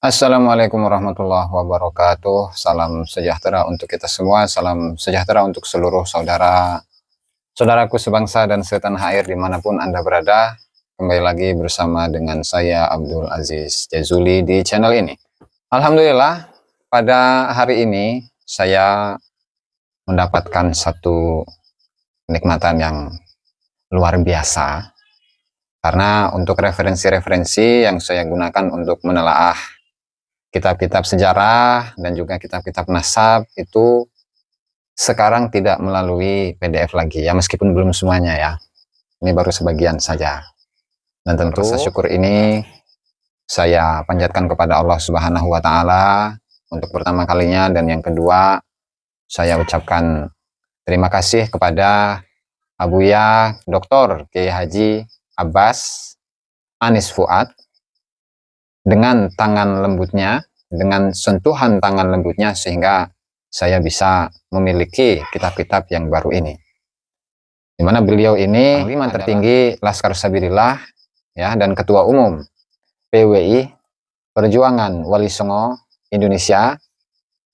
Assalamualaikum warahmatullahi wabarakatuh. Salam sejahtera untuk kita semua. Salam sejahtera untuk seluruh saudaraku sebangsa dan setanah air dimanapun Anda berada. Kembali lagi bersama dengan saya Abdul Aziz Jazuli di channel ini. Alhamdulillah, pada hari ini saya mendapatkan satu kenikmatan yang luar biasa. Karena untuk referensi-referensi yang saya gunakan untuk menelaah kitab-kitab sejarah dan juga kitab-kitab nasab itu sekarang tidak melalui PDF lagi ya, meskipun belum semuanya ya. Ini baru sebagian saja. Dan tentu rasa syukur ini saya panjatkan kepada Allah Subhanahu wa taala untuk pertama kalinya, dan yang kedua saya ucapkan terima kasih kepada Abuya Dr. Kiai Haji Abbas Anis Fuad dengan tangan lembutnya, dengan sentuhan tangan lembutnya, sehingga saya bisa memiliki kitab-kitab yang baru ini. Di mana beliau ini panglima tertinggi Laskar Sabilillah ya, dan ketua umum PWI Perjuangan Wali Songo Indonesia.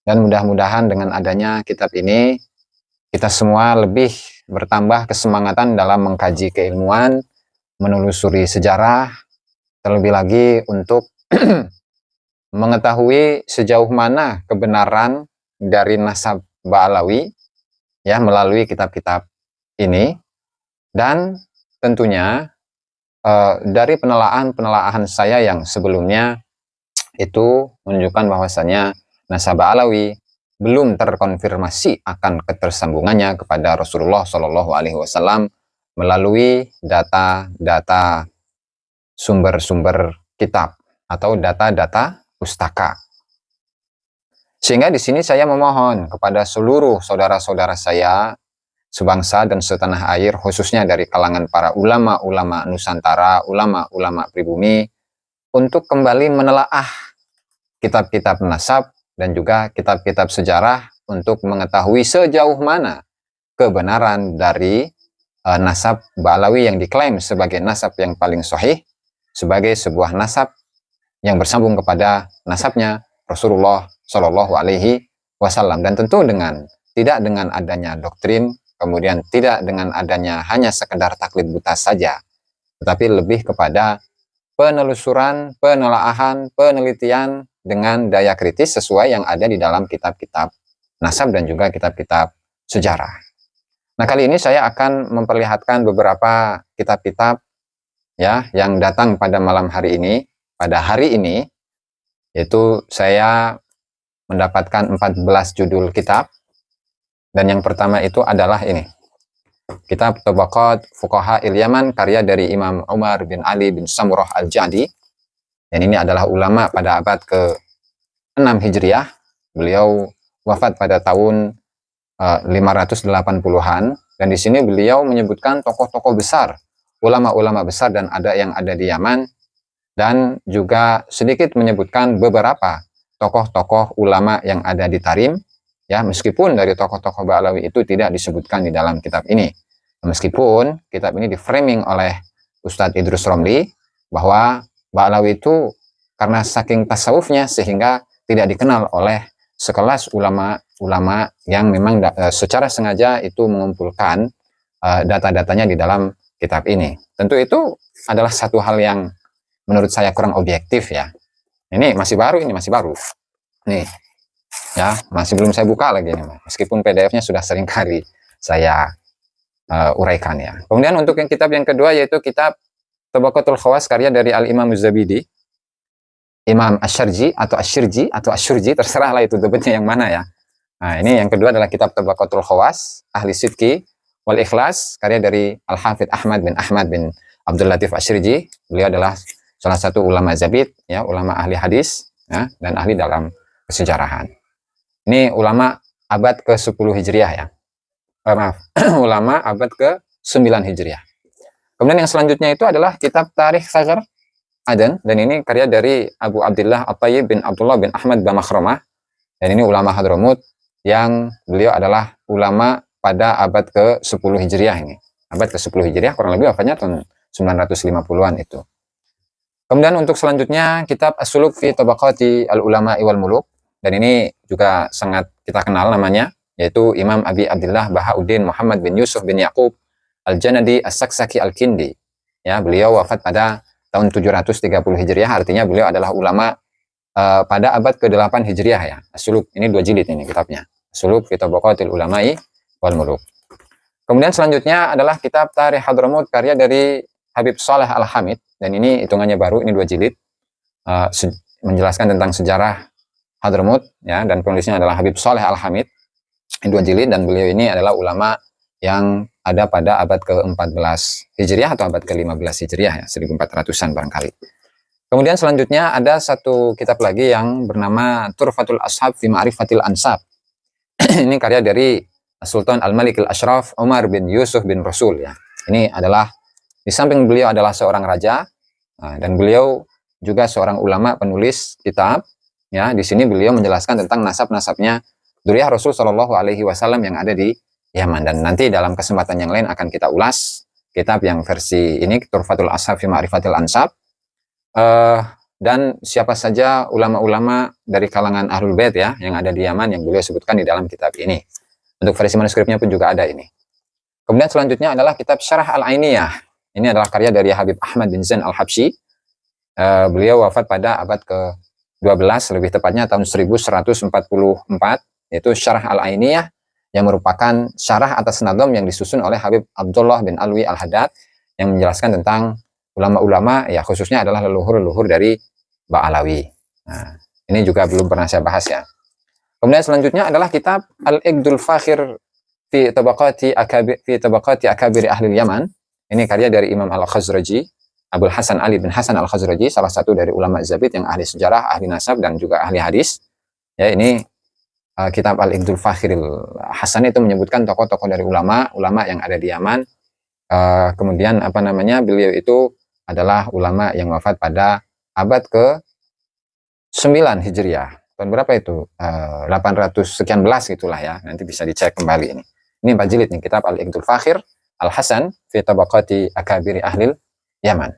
Dan mudah-mudahan dengan adanya kitab ini kita semua lebih bertambah kesemangatan dalam mengkaji keilmuan, menelusuri sejarah, terlebih lagi untuk mengetahui sejauh mana kebenaran dari nasab Ba'alawi ya melalui kitab-kitab ini. Dan tentunya dari penelaahan saya yang sebelumnya itu menunjukkan bahwasanya nasab Ba'alawi belum terkonfirmasi akan ketersambungannya kepada Rasulullah Shallallahu Alaihi Wasallam melalui data-data sumber-sumber kitab atau data-data pustaka. Sehingga di sini saya memohon kepada seluruh saudara-saudara saya sebangsa dan setanah air, khususnya dari kalangan para ulama-ulama Nusantara, ulama-ulama pribumi, untuk kembali menelaah kitab-kitab nasab dan juga kitab-kitab sejarah untuk mengetahui sejauh mana kebenaran dari nasab Ba'alawi yang diklaim sebagai nasab yang paling sahih, sebagai sebuah nasab yang bersambung kepada nasabnya Rasulullah Shallallahu Alaihi Wasallam. Dan tentu tidak dengan adanya doktrin, kemudian tidak dengan adanya hanya sekedar taklid buta saja, tetapi lebih kepada penelusuran, penelaahan, penelitian dengan daya kritis sesuai yang ada di dalam kitab-kitab nasab dan juga kitab-kitab sejarah. Nah, kali ini saya akan memperlihatkan beberapa kitab-kitab ya yang datang pada malam hari ini. Pada hari ini, yaitu saya mendapatkan 14 judul kitab. Dan yang pertama itu adalah ini. Kitab Tabaqat Fuqaha Il-Yaman, karya dari Imam Umar bin Ali bin Samurah Al-Jadi. Dan ini adalah ulama pada abad ke-6 Hijriah. Beliau wafat pada tahun 580-an. Dan di sini beliau menyebutkan tokoh-tokoh besar, ulama-ulama besar dan yang ada di Yaman. Dan juga sedikit menyebutkan beberapa tokoh-tokoh ulama yang ada di Tarim, ya, meskipun dari tokoh-tokoh Ba'alawi itu tidak disebutkan di dalam kitab ini. Meskipun kitab ini diframing oleh Ustadz Idrus Romli bahwa Ba'alawi itu karena saking tasawufnya sehingga tidak dikenal oleh sekelas ulama-ulama yang memang secara sengaja itu mengumpulkan data-datanya di dalam kitab ini. Tentu itu adalah satu hal yang menurut saya kurang objektif ya. Ini masih baru, nih ya, masih belum saya buka lagi nih, meskipun PDF-nya sudah sering kali saya uraikan ya. Kemudian untuk yang kitab yang kedua yaitu kitab Tabaqatul Khawas, karya dari Al-Imam Az-Zabidi, Imam Asyarji atau Asyirji atau Asyurji, terserah lah itu debatnya yang mana ya. Nah, ini yang kedua adalah kitab Tabaqatul Khawas Ahli Sidqi wal Ikhlas, karya dari Al-Hafidh Ahmad bin Abdul Latif Asyirji. Beliau adalah salah satu ulama Zabid, ya, ulama ahli hadis, ya, dan ahli dalam kesejarahan. Ini ulama abad ke-10 Hijriah ya. Ulama abad ke-9 Hijriah. Kemudian yang selanjutnya itu adalah kitab Tarikh Sagar Aden, dan ini karya dari Abu Abdullah At-Tayyib bin Abdullah bin Ahmad Bamakhromah. Dan ini ulama Hadramut yang beliau adalah ulama pada abad ke-10 Hijriah ini. Abad ke-10 Hijriah kurang lebih wafatnya tahun 950-an itu. Kemudian untuk selanjutnya kitab As-Suluk fi Tabaqati al-Ulama wal Muluk, dan ini juga sangat kita kenal namanya, yaitu Imam Abi Abdullah Bahauddin Muhammad bin Yusuf bin Yaqub Al-Janadi As-Saksaki Al-Kindi. Ya, beliau wafat pada tahun 730 Hijriah, artinya beliau adalah ulama pada abad ke-8 Hijriah ya. As-Suluk ini 2 jilid ini kitabnya. As-Suluk fi Tabaqatil Ulama'i wal Muluk. Kemudian selanjutnya adalah kitab Tarikh Hadramut karya dari Habib Saleh Al-Hamid, dan ini hitungannya baru, ini 2 jilid, menjelaskan tentang sejarah Hadramut ya, dan penulisnya adalah Habib Saleh Al-Hamid, 2 jilid, dan beliau ini adalah ulama yang ada pada abad ke-14 Hijriah atau abad ke-15 Hijriah ya, 1400-an barangkali. Kemudian selanjutnya ada satu kitab lagi yang bernama Turfatul Ashab fi Ma'rifatil Ansab. Ini karya dari Sultan Al-Malik Al-Ashraf Umar bin Yusuf bin Rasul ya. Ini adalah, di samping beliau adalah seorang raja, dan beliau juga seorang ulama penulis kitab ya. Di sini beliau menjelaskan tentang nasab-nasabnya dzurriyyah Rasul Shallallahu Alaihi Wasallam yang ada di Yaman, dan nanti dalam kesempatan yang lain akan kita ulas kitab yang versi ini, Turfatul Ashab fi Ma'rifatil Ansab, dan siapa saja ulama-ulama dari kalangan Ahlul Bait ya yang ada di Yaman yang beliau sebutkan di dalam kitab ini. Untuk versi manuskripnya pun juga ada ini. Kemudian selanjutnya adalah kitab Syarah Al-Ainiyah. Ini adalah karya dari Habib Ahmad bin Zain Al-Habsyi. Beliau wafat pada abad ke-12, lebih tepatnya tahun 1144, yaitu Syarah Al-Ainiyah, yang merupakan syarah atas nadom yang disusun oleh Habib Abdullah bin Alwi Al-Haddad, yang menjelaskan tentang ulama-ulama ya, khususnya adalah leluhur-leluhur dari Ba'alawi. Nah, ini juga belum pernah saya bahas ya. Kemudian selanjutnya adalah kitab Al-Iqdul Fakhir fi Tabaqati Akabiri Ahli Yaman. Ini karya dari Imam Al-Khazraji, Abul Hasan Ali bin Hasan Al-Khazraji, salah satu dari ulama Zabid yang ahli sejarah, ahli nasab, dan juga ahli hadis. Ya, ini kitab Al-Iqdul Fakhir Hasan itu menyebutkan tokoh-tokoh dari ulama yang ada di Yaman. Kemudian beliau itu adalah ulama yang wafat pada abad ke-9 Hijriah. Tahun berapa itu? 800 sekian belas gitulah ya. Nanti bisa dicek kembali ini. Ini 4 jilid nih, kitab Al-Iqdul Fakhir Al-Hasan fi Tabaqati Akabiri Ahlil Yaman.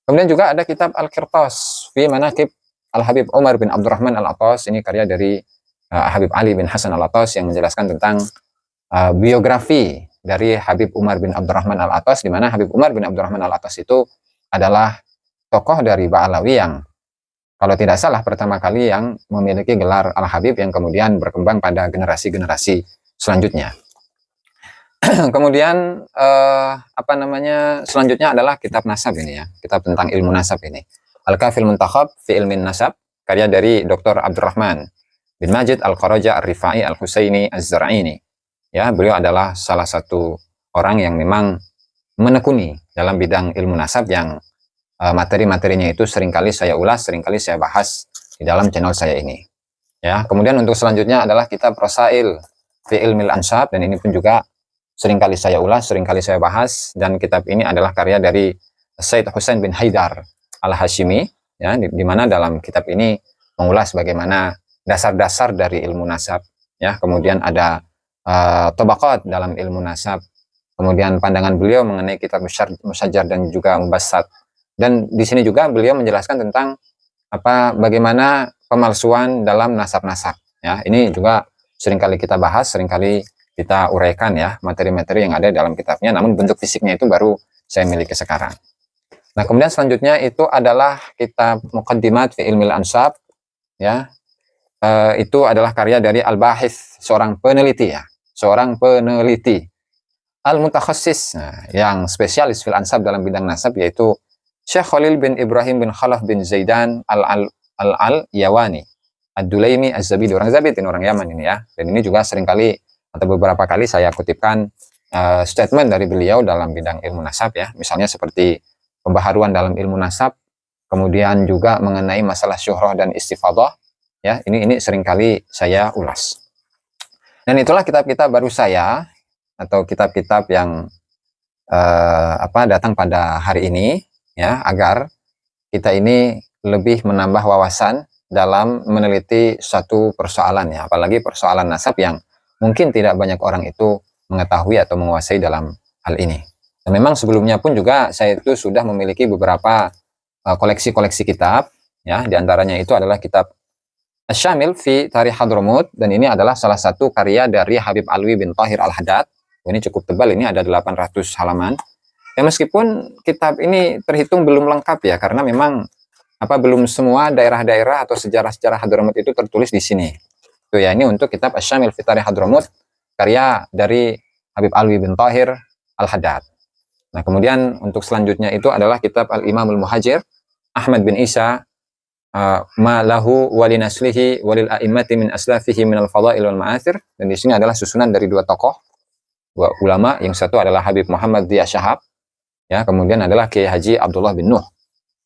Kemudian juga ada kitab Al-Qirtas fi Manaqib Al-Habib Umar bin Abdurrahman Al-Attas. Ini karya dari Habib Ali bin Hasan Al-Attas yang menjelaskan tentang biografi dari Habib Umar bin Abdurrahman Al-Attas, di mana Habib Umar bin Abdurrahman Al-Attas itu adalah tokoh dari Ba'alawi yang kalau tidak salah pertama kali yang memiliki gelar Al-Habib, yang kemudian berkembang pada generasi-generasi selanjutnya. Kemudian selanjutnya adalah kitab nasab ini ya, kitab tentang ilmu nasab ini. Al-Kafil Muntakhab fi Ilmin Nasab, karya dari Dr. Abdurrahman bin Majid Al-Qaraja Ar-Rifai Al-Husaini Az-Zar'ini. Ya, beliau adalah salah satu orang yang memang menekuni dalam bidang ilmu nasab yang materi-materinya itu seringkali saya ulas, seringkali saya bahas di dalam channel saya ini. Ya, kemudian untuk selanjutnya adalah kitab Rasail fi Ilmil Ansab, dan ini pun juga seringkali saya ulas, seringkali saya bahas, dan kitab ini adalah karya dari Said Husain bin Haidar Al-Hashimi ya, di mana dalam kitab ini mengulas bagaimana dasar-dasar dari ilmu nasab ya. Kemudian ada tabaqat dalam ilmu nasab, kemudian pandangan beliau mengenai kitab Musajjar dan juga Mubassat. Dan di sini juga beliau menjelaskan tentang bagaimana pemalsuan dalam nasab-nasab ya. Ini juga seringkali kita bahas, seringkali kita uraikan ya, materi-materi yang ada dalam kitabnya, namun bentuk fisiknya itu baru saya miliki sekarang. Nah, kemudian selanjutnya itu adalah kitab Muqaddimat fi Ilmil Ansab ya. Itu adalah karya dari Al-Bahith, seorang peneliti ya, Al-Mutakhassis, yang spesialis fil ansab dalam bidang nasab, yaitu Syekh Khalil bin Ibrahim bin Khalaf bin Zaidan Al-Yawani Ad-Dulaimi Az-Zabidi, orang Zabid ini, orang Yaman ini ya. Dan ini juga seringkali atau beberapa kali saya kutipkan statement dari beliau dalam bidang ilmu nasab ya. Misalnya seperti pembaharuan dalam ilmu nasab, kemudian juga mengenai masalah syuhrah dan istifadah ya. Ini seringkali saya ulas. Dan itulah kitab-kitab baru saya, atau kitab-kitab yang datang pada hari ini ya, agar kita ini lebih menambah wawasan dalam meneliti satu persoalan ya, apalagi persoalan nasab yang mungkin tidak banyak orang itu mengetahui atau menguasai dalam hal ini. Dan memang sebelumnya pun juga saya itu sudah memiliki beberapa koleksi-koleksi kitab, ya. Di antaranya itu adalah kitab Asy-Syamil fi Tarikh Hadramut, dan ini adalah salah satu karya dari Habib Alwi bin Thahir Al-Haddad. Ini cukup tebal, ini ada 800 halaman. Ya, meskipun kitab ini terhitung belum lengkap ya, karena memang belum semua daerah-daerah atau sejarah-sejarah Hadramut itu tertulis di sini. Itu ya, ini untuk kitab Asy-Syamil fi Tarikh Hadramut, karya dari Habib Alwi bin Thahir Al-Haddad. Nah, kemudian untuk selanjutnya itu adalah kitab Al-Imam Al-Muhajir Ahmad bin Isa ma lahu walinaslihi walil a'immati min aslafihi min al-fadail wal ma'athir. Dan di sini adalah susunan dari dua tokoh, dua ulama. Yang satu adalah Habib Muhammad Dhiya Shahab, ya, kemudian adalah Kiai Haji Abdullah bin Nuh,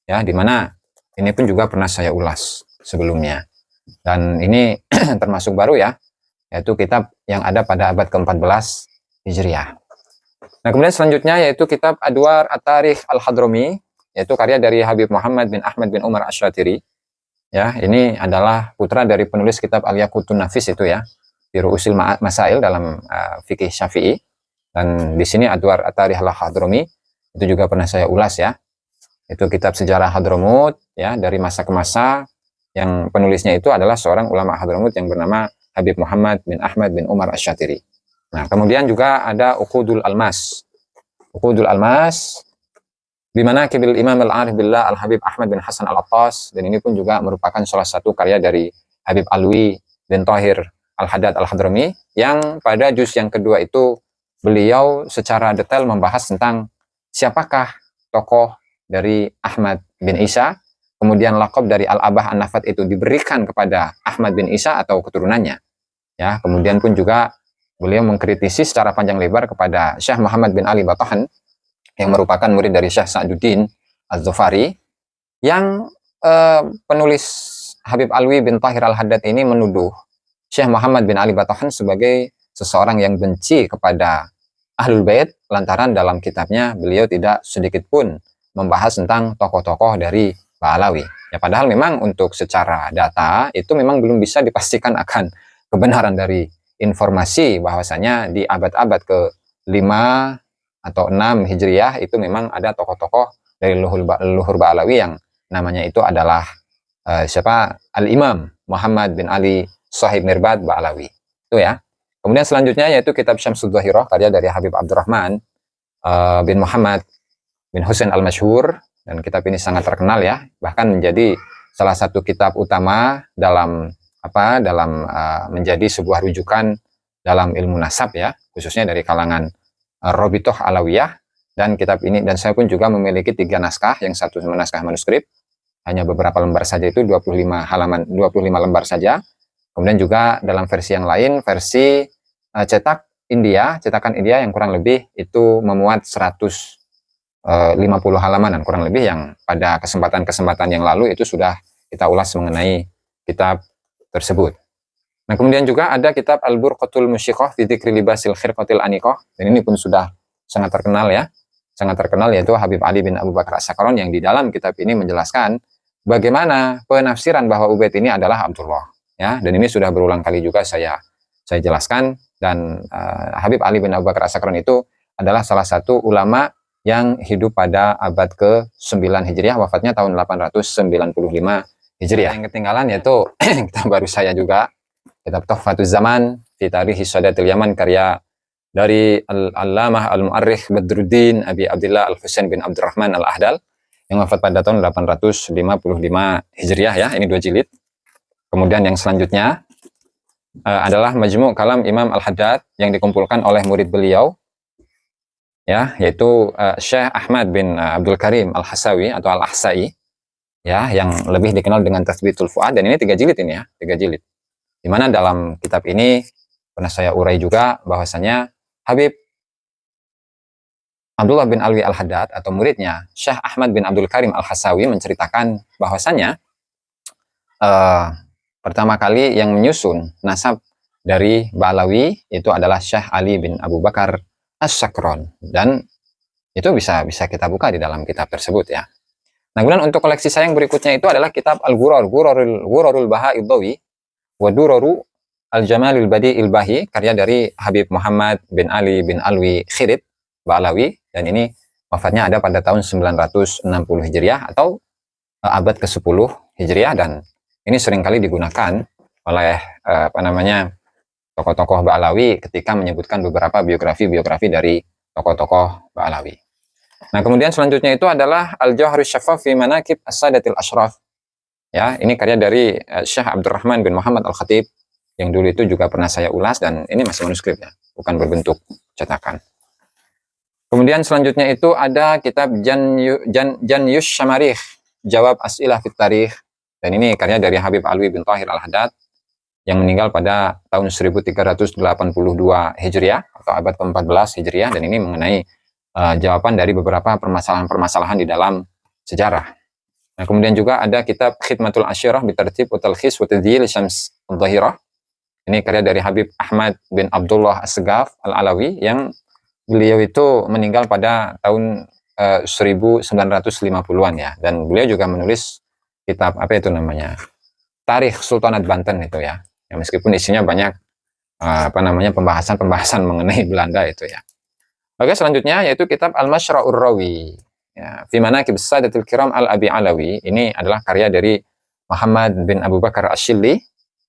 ya, di mana ini pun juga pernah saya ulas sebelumnya. Dan ini termasuk baru ya, yaitu kitab yang ada pada abad ke-14 Hijriah. Nah, kemudian selanjutnya yaitu kitab Adwar At-Tarikh Al-Hadrami, yaitu karya dari Habib Muhammad bin Ahmad bin Umar Asy-Syatiri. Ya, ini adalah putra dari penulis kitab Al-Yaqutun Nafis itu ya, di Ru'usil Masail dalam fikih Syafi'i. Dan di sini Adwar At-Tarikh Al-Hadrami itu juga pernah saya ulas ya. Itu kitab sejarah Hadramut ya, dari masa ke masa, yang penulisnya itu adalah seorang ulama Hadramut yang bernama Habib Muhammad bin Ahmad bin Umar Asy-Syatiri. Nah, kemudian juga ada Uqudul Almas. Uqudul Almas bimana kibil Imam Al-Arif Billah Al-Habib Ahmad bin Hasan Al-Attas, dan ini pun juga merupakan salah satu karya dari Habib Alwi bin Thahir Al-Haddad Al-Hadrami, yang pada juz yang kedua itu beliau secara detail membahas tentang siapakah tokoh dari Ahmad bin Isa, kemudian laqab dari Al-Abah An-Nafat itu diberikan kepada Ahmad bin Isa atau keturunannya. Ya, kemudian pun juga beliau mengkritisi secara panjang lebar kepada Syekh Muhammad bin Ali Batahan, yang merupakan murid dari Syekh Sa'duddin Az-Zufari, yang penulis Habib Alwi bin Thahir Al-Haddad ini menuduh Syekh Muhammad bin Ali Batahan sebagai seseorang yang benci kepada Ahlul Bait, lantaran dalam kitabnya beliau tidak sedikit pun membahas tentang tokoh-tokoh dari Ba'alawi. Ya, padahal memang untuk secara data itu memang belum bisa dipastikan akan kebenaran dari informasi bahwasanya di abad-abad ke-5 atau 6 Hijriah itu memang ada tokoh-tokoh dari leluhur Ba'alawi yang namanya itu adalah Al-Imam Muhammad bin Ali Shahib Mirbad Ba'alawi. Itu ya. Kemudian selanjutnya yaitu kitab Syamsud Dhahirah, karya dari Habib Abdurrahman bin Muhammad bin Husain Al-Masyhur, dan kitab ini sangat terkenal ya, bahkan menjadi salah satu kitab utama dalam menjadi sebuah rujukan dalam ilmu nasab ya, khususnya dari kalangan Robitoh Alawiyah. Dan kitab ini, dan saya pun juga memiliki 3 naskah, yang satu naskah manuskrip, hanya beberapa lembar saja, itu 25 halaman, 25 lembar saja. Kemudian juga dalam versi yang lain, versi cetakan India yang kurang lebih itu memuat 150 halamanan kurang lebih, yang pada kesempatan-kesempatan yang lalu itu sudah kita ulas mengenai kitab tersebut. Nah, kemudian juga ada kitab Al-Burqatul Musyiqah fi Dzikri Libasil Khirqatil Aniqah, dan ini pun sudah sangat terkenal ya, sangat terkenal, yaitu Habib Ali bin Abu Bakar As-Sakron, yang di dalam kitab ini menjelaskan bagaimana penafsiran bahwa Ubaid ini adalah Abdullah ya, dan ini sudah berulang kali juga saya jelaskan. Dan Habib Ali bin Abu Bakar As-Sakron itu adalah salah satu ulama yang hidup pada abad ke-9 Hijriah, wafatnya tahun 895 Hijriah. Yang ketinggalan yaitu kita baru saya juga kitab Tuhfatuz Zaman fi Tarikh Sadatil Yaman, karya dari Al-Allamah Al-Mu'arrikh Badruddin Abi Abdillah Al-Husain bin Abdurrahman Al-Ahdal, yang wafat pada tahun 855 Hijriah ya, ini 2 jilid. Kemudian yang selanjutnya adalah Majmu' Kalam Imam Al-Haddad, yang dikumpulkan oleh murid beliau ya, yaitu Syekh Ahmad bin Abdul Karim Al-Hasawi atau Al-Ahsai ya, yang lebih dikenal dengan Tathbitul Fuad, dan ini 3 jilid ini ya, 3 jilid. Di mana dalam kitab ini pernah saya urai juga bahwasanya Habib Abdullah bin Alwi Al-Haddad atau muridnya Syekh Ahmad bin Abdul Karim Al-Hasawi menceritakan bahwasanya pertama kali yang menyusun nasab dari Ba'alawi itu adalah Syekh Ali bin Abu Bakar As-Sakron, dan itu bisa kita buka di dalam kitab tersebut ya. Nah, kemudian untuk koleksi saya yang berikutnya itu adalah kitab Al-Ghurarul Baha'id Dhawi wa Duraru Al-Jamalil Badi'il Bahi, karya dari Habib Muhammad bin Ali bin Alwi Khirid Ba'alawi, dan ini wafatnya ada pada tahun 960 Hijriah atau abad ke-10 Hijriah, dan ini seringkali digunakan oleh tokoh-tokoh Ba'alawi ketika menyebutkan beberapa biografi dari tokoh-tokoh Ba'alawi. Nah, kemudian selanjutnya itu adalah Al-Jawharus Syaffaf fi Manaqib As-Sadatil Ashraf. Ya, ini karya dari Syekh Abdurrahman bin Muhammad Al-Khatib, yang dulu itu juga pernah saya ulas, dan ini masih manuskrip ya, bukan berbentuk cetakan. Kemudian selanjutnya itu ada kitab Janyus Syamarikh, Jawab As'ilah fit Tarikh, dan ini karya dari Habib Alwi bin Tahir Al-Haddad yang meninggal pada tahun 1382 Hijriah atau abad ke-14 Hijriah, dan ini mengenai jawaban dari beberapa permasalahan-permasalahan di dalam sejarah. Nah, kemudian juga ada kitab Khidmatul Asyirah Bitartib wa Talkhis wa Tadhyil Syams Al-Dhahirah. Ini karya dari Habib Ahmad bin Abdullah As-Segaf Al-Alawi, yang beliau itu meninggal pada tahun 1950-an ya, dan beliau juga menulis kitab Tarikh Sultanat Banten itu ya. Meskipun isinya banyak pembahasan mengenai Belanda itu ya. Oke, selanjutnya yaitu kitab Al-Masyra'ur Rawi. Ya, fi Manaqib Sadatil Kiram Al-Abi Alawi. Ini adalah karya dari Muhammad bin Abu Bakar Asyilli,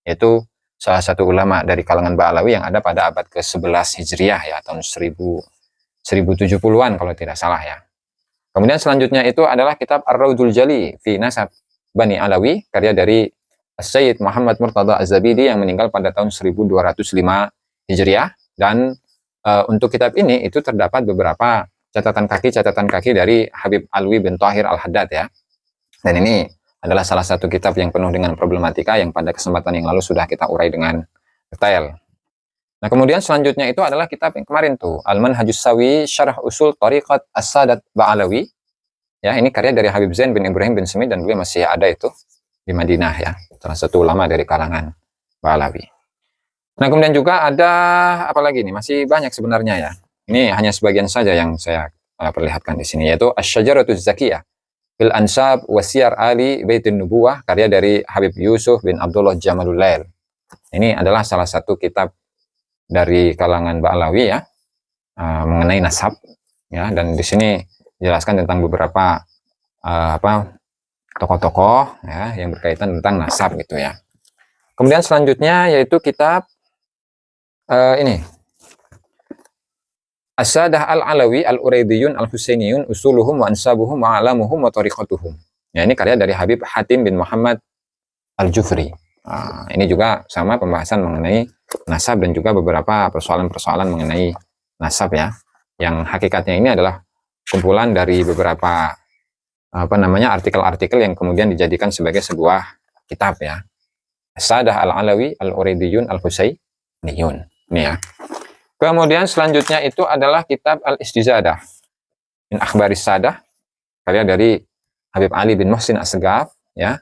yaitu salah satu ulama dari kalangan Ba'alawi yang ada pada abad ke-11 Hijriah ya, tahun 1070-an kalau tidak salah ya. Kemudian selanjutnya itu adalah kitab Ar-Raudul Jali fi Nasab Bani Alawi, karya dari Sayyid Muhammad Murtada Az-Zabidi yang meninggal pada tahun 1205 Hijriah, dan untuk kitab ini itu terdapat beberapa catatan kaki dari Habib Alwi bin Tahir Al-Haddad ya. Dan ini adalah salah satu kitab yang penuh dengan problematika yang pada kesempatan yang lalu sudah kita urai dengan detail. Nah, kemudian selanjutnya itu adalah kitab yang kemarin tuh, Al-Manhajus Sawi Syarah Usul Thariqat As-Sadat Ba'alawi. Ya, ini karya dari Habib Zain bin Ibrahim bin Semid, dan beliau masih ada itu di Madinah ya, salah satu ulama dari kalangan Ba'alawi. Nah, kemudian juga ada apa lagi nih? Masih banyak sebenarnya ya. Ini hanya sebagian saja yang saya perlihatkan di sini, yaitu Asy-Syajaratuz Zakiyah fil Ansab wa Siyar Ali Baitin Nubuwah, karya dari Habib Yusuf bin Abdullah Jamalul Lail. Ini adalah salah satu kitab dari kalangan Ba'alawi ya, mengenai nasab ya, dan di sini dijelaskan tentang beberapa tokoh-tokoh ya yang berkaitan tentang nasab gitu ya. Kemudian selanjutnya yaitu kitab ini As-Sadah Al-Alawi Al-Uraidiyun Al-Husainiyun Usuluhum wa Ansabuhum wa Alamuhum wa Tariqatuhum. Ya, ini karya dari Habib Hatim bin Muhammad Al-Jufri. Ini juga sama pembahasan mengenai nasab dan juga beberapa persoalan-persoalan mengenai nasab ya. Yang hakikatnya ini adalah kumpulan dari beberapa artikel-artikel yang kemudian dijadikan sebagai sebuah kitab ya. As-Sadah Al-Alawi Al-Uraidiyun Al-Husainiyun. Ini ya. Kemudian selanjutnya itu adalah kitab Al-Istizadah min Akhbaris Sadah, karya dari Habib Ali bin Muhsin As-Segaf ya.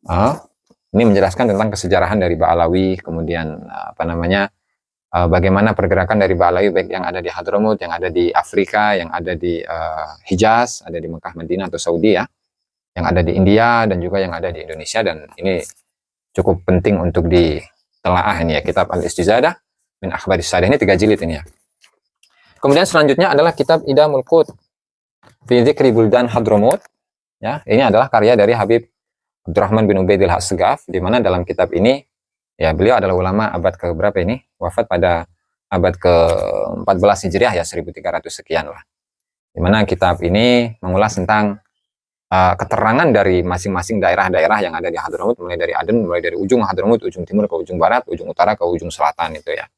Ini menjelaskan tentang kesejarahan dari Ba'alawi, kemudian bagaimana pergerakan dari Ba'alawi baik yang ada di Hadramut, yang ada di Afrika, yang ada di Hijaz, ada di Mekah, Madinah atau Saudi ya, yang ada di India dan juga yang ada di Indonesia, dan ini cukup penting untuk ditelaah ini ya, kitab Al-Istizadah min Akhbaris Sadah, ini 3 jilid ini ya. Kemudian selanjutnya adalah kitab Idamul Qut fi Dzikri Buldan Hadramut ya. Ini adalah karya dari Habib Abdurrahman bin Ubaidil As-Segaf, di mana dalam kitab ini ya beliau adalah ulama abad ke berapa ini? Wafat pada abad ke-14 Hijriah ya, 1300 sekian lah. Di mana kitab ini mengulas tentang keterangan dari masing-masing daerah-daerah yang ada di Hadramut, mulai dari Aden, mulai dari ujung Hadramut, ujung timur ke ujung barat, ujung utara ke ujung selatan itu ya.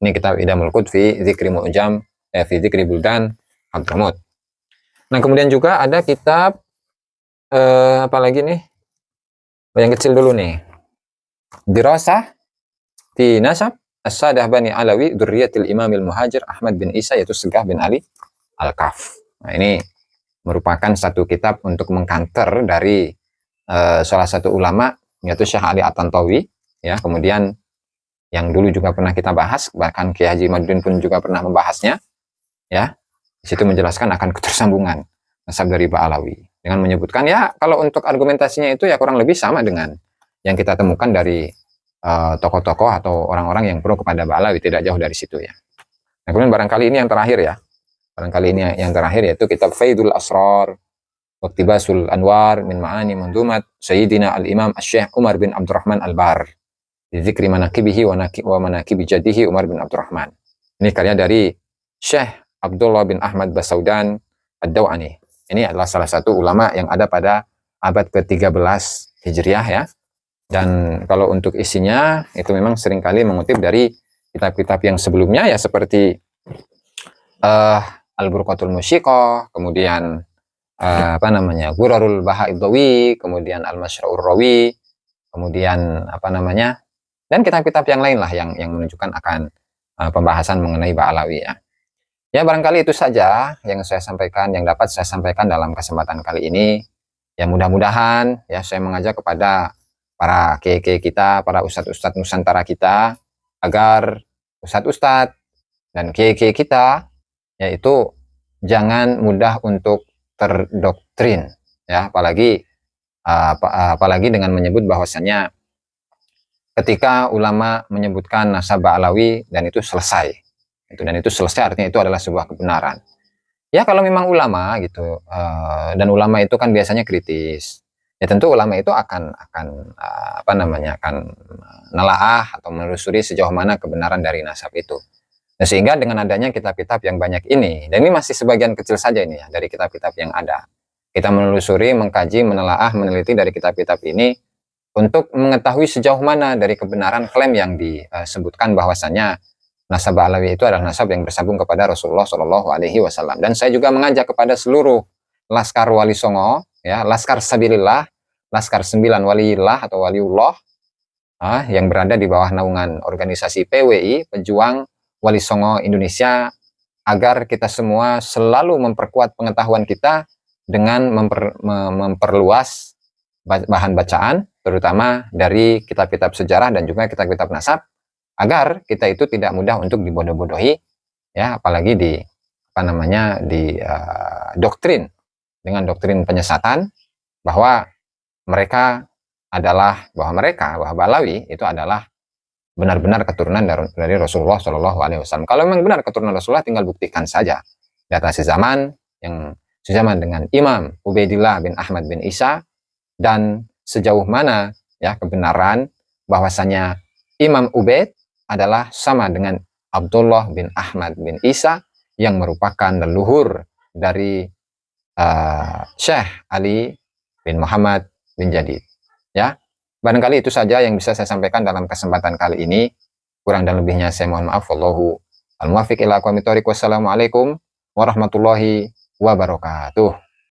Ini kitab Idamul Qut fi Dzikri Mu'jam fi Dzikri Buldan Hadramut. Nah, kemudian juga ada kitab apa lagi nih? Yang kecil dulu nih. Dirasah fi Nasab As-Sadah Bani Alawi Dzurriyyatil Imamil Muhajir Ahmad bin Isa, yaitu Segaf bin Ali Al-Kaf. Nah, ini merupakan satu kitab untuk mengkanter dari salah satu ulama, yaitu Syekh Ali At-Tantawi ya. Kemudian yang dulu juga pernah kita bahas, bahkan Kiai Haji Madudin pun juga pernah membahasnya ya. Di situ menjelaskan akan ketersambungan nasab dari Ba'alawi dengan menyebutkan ya, kalau untuk argumentasinya itu ya kurang lebih sama dengan yang kita temukan dari tokoh-tokoh atau orang-orang yang pro kepada Ba'alawi, tidak jauh dari situ ya. Nah, kemudian barangkali ini yang terakhir ya. Barangkali ini yang terakhir yaitu kitab Faidul Asrar waqtibasul anwar min ma'ani mandumat Sayyidina al-Imam Asy-Syaikh Umar bin Abdurrahman Al-Bar, dzikri manaqibihi wa manaqibi jaddihi Umar bin Abdurrahman. Ini karya dari Syekh Abdullah bin Ahmad Basaudan Ad-Dawani. Ini adalah salah satu ulama yang ada pada abad ke-13 Hijriah ya. Dan kalau untuk isinya itu memang seringkali mengutip dari kitab-kitab yang sebelumnya ya, seperti Al-Burqatul Musyiqah, kemudian Ghurarul Baha'iddawi, kemudian Al-Masyra'ur Rawi, kemudian dan kitab-kitab yang lain lah yang menunjukkan akan pembahasan mengenai Ba'alawi ya. Ya, barangkali itu saja yang saya sampaikan, yang dapat saya sampaikan dalam kesempatan kali ini. Ya, mudah-mudahan ya saya mengajak kepada para kiai-kiai kita, para ustadz-ustadz Nusantara kita, agar ustadz-ustadz dan kiai-kiai kita yaitu jangan mudah untuk terdoktrin ya, apalagi dengan menyebut bahwasanya ketika ulama menyebutkan nasab Ba'alawi dan itu selesai. Dan itu selesai artinya itu adalah sebuah kebenaran. Ya, kalau memang ulama gitu, dan ulama itu kan biasanya kritis. Ya tentu ulama itu akan nelaah atau menelusuri sejauh mana kebenaran dari nasab itu. Nah, sehingga dengan adanya kitab-kitab yang banyak ini, dan ini masih sebagian kecil saja ini ya dari kitab-kitab yang ada. Kita menelusuri, mengkaji, menelaah, meneliti dari kitab-kitab ini untuk mengetahui sejauh mana dari kebenaran klaim yang disebutkan bahwasanya nasab Ba'alawi itu adalah nasab yang bersambung kepada Rasulullah Shallallahu Alaihi Wasallam. Dan saya juga mengajak kepada seluruh Laskar Wali Songo, ya, Laskar Sabilillah, Laskar 9 Waliillah atau Waliullah, yang berada di bawah naungan organisasi PWI, Pejuang Wali Songo Indonesia, agar kita semua selalu memperkuat pengetahuan kita dengan memperluas bahan bacaan, terutama dari kitab-kitab sejarah dan juga kitab-kitab nasab, agar kita itu tidak mudah untuk dibodoh-bodohi ya, apalagi doktrin dengan doktrin penyesatan bahwa Ba'alawi itu adalah benar-benar keturunan dari Rasulullah Shallallahu Alaihi Wasallam. Kalau memang benar keturunan Rasulullah, tinggal buktikan saja. Data sezaman yang sejaman dengan Imam Ubaidillah bin Ahmad bin Isa, dan sejauh mana ya kebenaran bahwasanya Imam Ubaid adalah sama dengan Abdullah bin Ahmad bin Isa yang merupakan leluhur dari Syekh Ali bin Muhammad bin Jadid. Ya, barangkali itu saja yang bisa saya sampaikan dalam kesempatan kali ini. Kurang dan lebihnya saya mohon maaf. Wallahu al-muwaffiq ila aqwamit thoriq. Wassalamualaikum warahmatullahi wabarakatuh.